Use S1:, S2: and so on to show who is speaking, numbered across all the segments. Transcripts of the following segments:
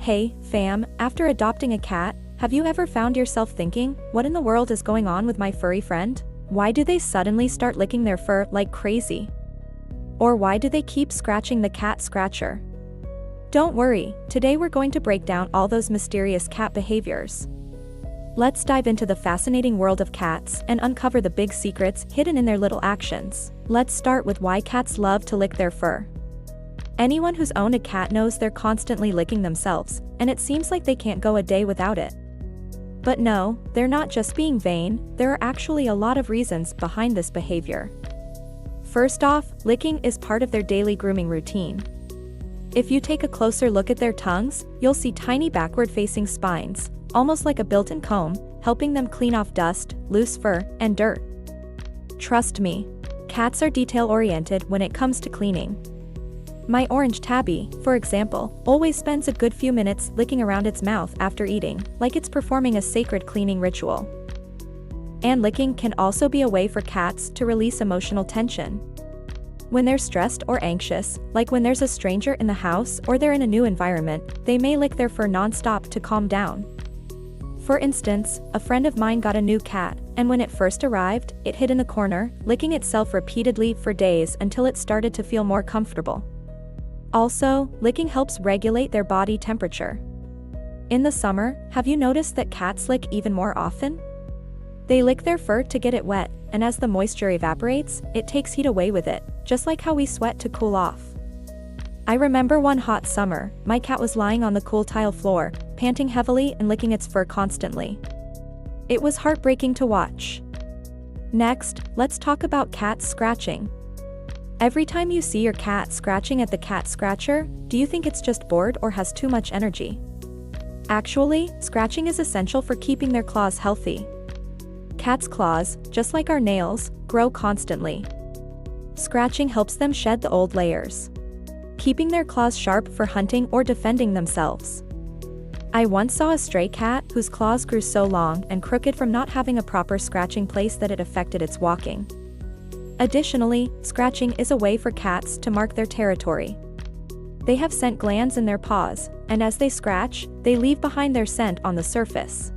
S1: Hey, fam, after adopting a cat, have you ever found yourself thinking, what in the world is going on with my furry friend? Why do they suddenly start licking their fur like crazy? Or why do they keep scratching the cat scratcher? Don't worry, today we're going to break down all those mysterious cat behaviors. Let's dive into the fascinating world of cats and uncover the big secrets hidden in their little actions. Let's start with why cats love to lick their fur. Anyone who's owned a cat knows they're constantly licking themselves, and it seems like they can't go a day without it. But no, they're not just being vain, there are actually a lot of reasons behind this behavior. First off, licking is part of their daily grooming routine. If you take a closer look at their tongues, you'll see tiny backward-facing spines, almost like a built-in comb, helping them clean off dust, loose fur, and dirt. Trust me, cats are detail-oriented when it comes to cleaning. My orange tabby, for example, always spends a good few minutes licking around its mouth after eating, like it's performing a sacred cleaning ritual. And licking can also be a way for cats to release emotional tension. When they're stressed or anxious, like when there's a stranger in the house or they're in a new environment, they may lick their fur non-stop to calm down. For instance, a friend of mine got a new cat, and when it first arrived, it hid in the corner, licking itself repeatedly for days until it started to feel more comfortable. Also, licking helps regulate their body temperature. In the summer, have you noticed that cats lick even more often? They lick their fur to get it wet, and as the moisture evaporates, it takes heat away with it, just like how we sweat to cool off. I remember one hot summer, my cat was lying on the cool tile floor, panting heavily and licking its fur constantly. It was heartbreaking to watch. Next, let's talk about cats scratching. Every time you see your cat scratching at the cat scratcher, do you think it's just bored or has too much energy? Actually, scratching is essential for keeping their claws healthy. Cats' claws, just like our nails, grow constantly. Scratching helps them shed the old layers, keeping their claws sharp for hunting or defending themselves. I once saw a stray cat whose claws grew so long and crooked from not having a proper scratching place that it affected its walking. Additionally, scratching is a way for cats to mark their territory. They have scent glands in their paws, and as they scratch, they leave behind their scent on the surface.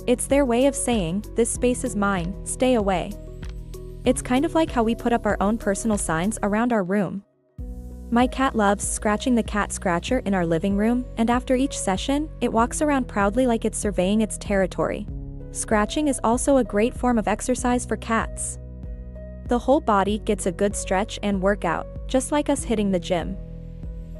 S1: It's their way of saying, "This space is mine, stay away." It's kind of like how we put up our own personal signs around our room. My cat loves scratching the cat scratcher in our living room, and after each session, it walks around proudly like it's surveying its territory. Scratching is also a great form of exercise for cats. The whole body gets a good stretch and workout, just like us hitting the gym.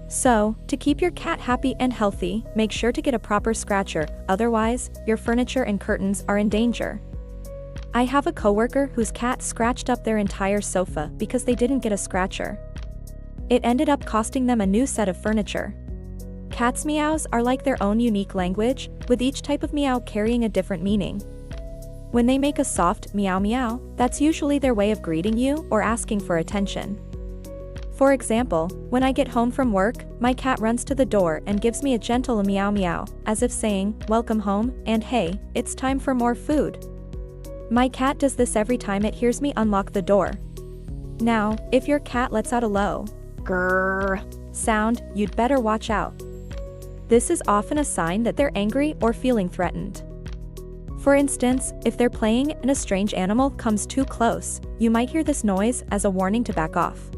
S1: So, to keep your cat happy and healthy, make sure to get a proper scratcher, otherwise, your furniture and curtains are in danger. I have a coworker whose cat scratched up their entire sofa because they didn't get a scratcher. It ended up costing them a new set of furniture. Cats' meows are like their own unique language, with each type of meow carrying a different meaning. When they make a soft meow meow, that's usually their way of greeting you or asking for attention. For example, when I get home from work, my cat runs to the door and gives me a gentle meow meow, as if saying, "Welcome home, and hey, it's time for more food." My cat does this every time it hears me unlock the door. Now, if your cat lets out a low grrr sound, you'd better watch out. This is often a sign that they're angry or feeling threatened. For instance, if they're playing and a strange animal comes too close, you might hear this noise as a warning to back off.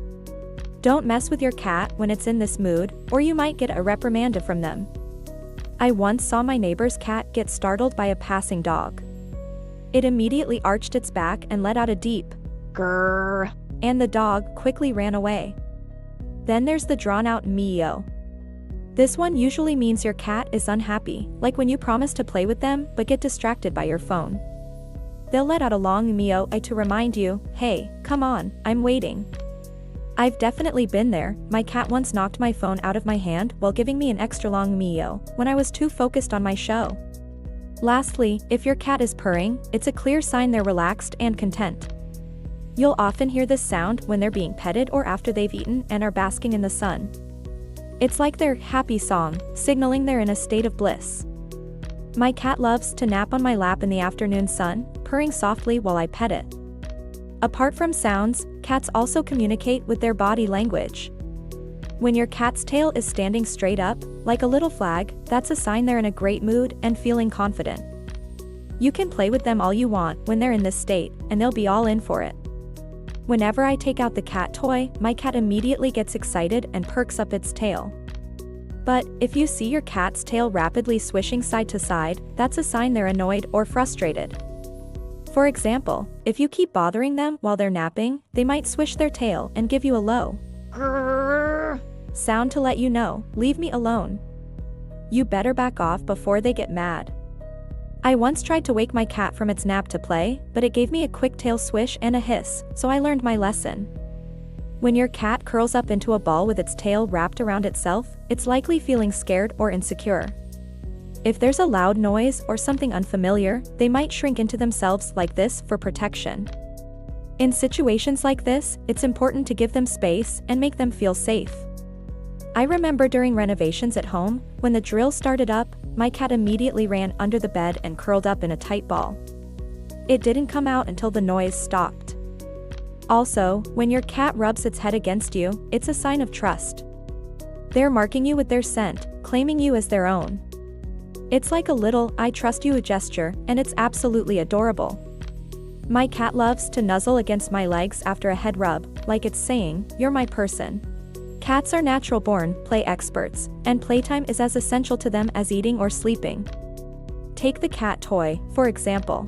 S1: Don't mess with your cat when it's in this mood, or you might get a reprimand from them. I once saw my neighbor's cat get startled by a passing dog. It immediately arched its back and let out a deep grrr, and the dog quickly ran away. Then there's the drawn-out meow. This one usually means your cat is unhappy, like when you promise to play with them but get distracted by your phone. They'll let out a long meow to remind you, "Hey, come on, I'm waiting." I've definitely been there. My cat once knocked my phone out of my hand while giving me an extra long meow when I was too focused on my show. Lastly, if your cat is purring, it's a clear sign they're relaxed and content. You'll often hear this sound when they're being petted or after they've eaten and are basking in the sun. It's like their happy song, signaling they're in a state of bliss. My cat loves to nap on my lap in the afternoon sun, purring softly while I pet it. Apart from sounds, cats also communicate with their body language. When your cat's tail is standing straight up, like a little flag, that's a sign they're in a great mood and feeling confident. You can play with them all you want when they're in this state, and they'll be all in for it. Whenever I take out the cat toy, my cat immediately gets excited and perks up its tail. But if you see your cat's tail rapidly swishing side to side, that's a sign they're annoyed or frustrated. For example, if you keep bothering them while they're napping, they might swish their tail and give you a low sound to let you know, leave me alone. You better back off before they get mad. I once tried to wake my cat from its nap to play, but it gave me a quick tail swish and a hiss, so I learned my lesson. When your cat curls up into a ball with its tail wrapped around itself, it's likely feeling scared or insecure. If there's a loud noise or something unfamiliar, they might shrink into themselves like this for protection. In situations like this, it's important to give them space and make them feel safe. I remember during renovations at home, when the drill started up, my cat immediately ran under the bed and curled up in a tight ball. It didn't come out until the noise stopped. Also, when your cat rubs its head against you, it's a sign of trust. They're marking you with their scent, claiming you as their own. It's like a little "I trust you" gesture, and it's absolutely adorable. My cat loves to nuzzle against my legs after a head rub, like it's saying, "You're my person." Cats are natural-born play experts, and playtime is as essential to them as eating or sleeping. Take the cat toy, for example.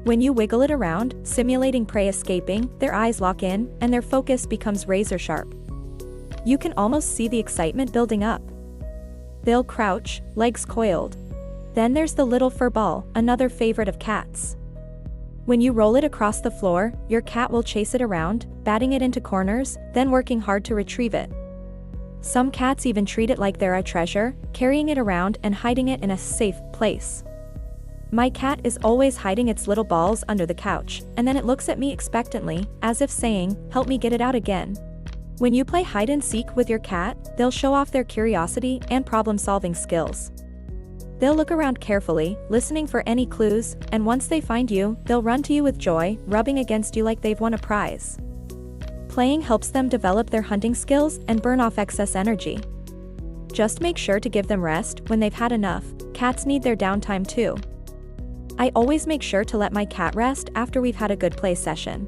S1: When you wiggle it around, simulating prey escaping, their eyes lock in, and their focus becomes razor-sharp. You can almost see the excitement building up. They'll crouch, legs coiled. Then there's the little fur ball, another favorite of cats. When you roll it across the floor, your cat will chase it around, batting it into corners, then working hard to retrieve it. Some cats even treat it like they're a treasure, carrying it around and hiding it in a safe place. My cat is always hiding its little balls under the couch, and then it looks at me expectantly, as if saying, "Help me get it out again." When you play hide and seek with your cat, they'll show off their curiosity and problem-solving skills. They'll look around carefully, listening for any clues, and once they find you, they'll run to you with joy, rubbing against you like they've won a prize. Playing helps them develop their hunting skills and burn off excess energy. Just make sure to give them rest when they've had enough. Cats need their downtime too. I always make sure to let my cat rest after we've had a good play session.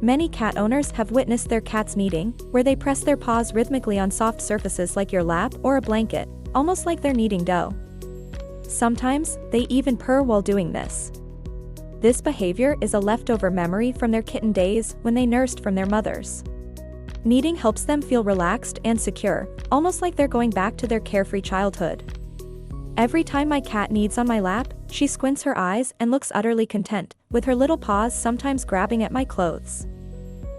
S1: Many cat owners have witnessed their cats kneading, where they press their paws rhythmically on soft surfaces like your lap or a blanket, almost like they're kneading dough. Sometimes, they even purr while doing this. This behavior is a leftover memory from their kitten days when they nursed from their mothers. Kneading helps them feel relaxed and secure, almost like they're going back to their carefree childhood. Every time my cat kneads on my lap, she squints her eyes and looks utterly content, with her little paws sometimes grabbing at my clothes.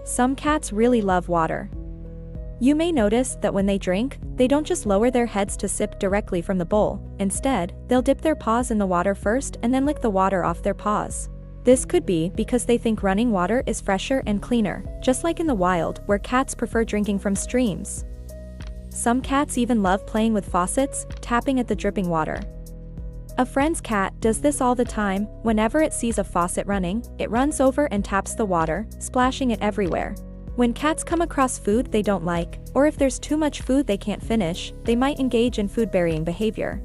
S1: Some cats really love water. You may notice that when they drink, they don't just lower their heads to sip directly from the bowl. Instead, they'll dip their paws in the water first and then lick the water off their paws. This could be because they think running water is fresher and cleaner, just like in the wild, where cats prefer drinking from streams. Some cats even love playing with faucets, tapping at the dripping water. A friend's cat does this all the time. Whenever it sees a faucet running, it runs over and taps the water, splashing it everywhere. When cats come across food they don't like, or if there's too much food they can't finish, they might engage in food-burying behavior.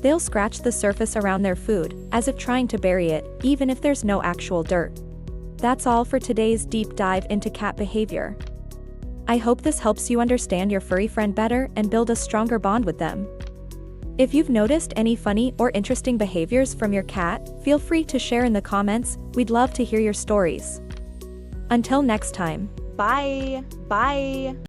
S1: They'll scratch the surface around their food, as if trying to bury it, even if there's no actual dirt. That's all for today's deep dive into cat behavior. I hope this helps you understand your furry friend better and build a stronger bond with them. If you've noticed any funny or interesting behaviors from your cat, feel free to share in the comments. We'd love to hear your stories. Until next time.
S2: Bye. Bye.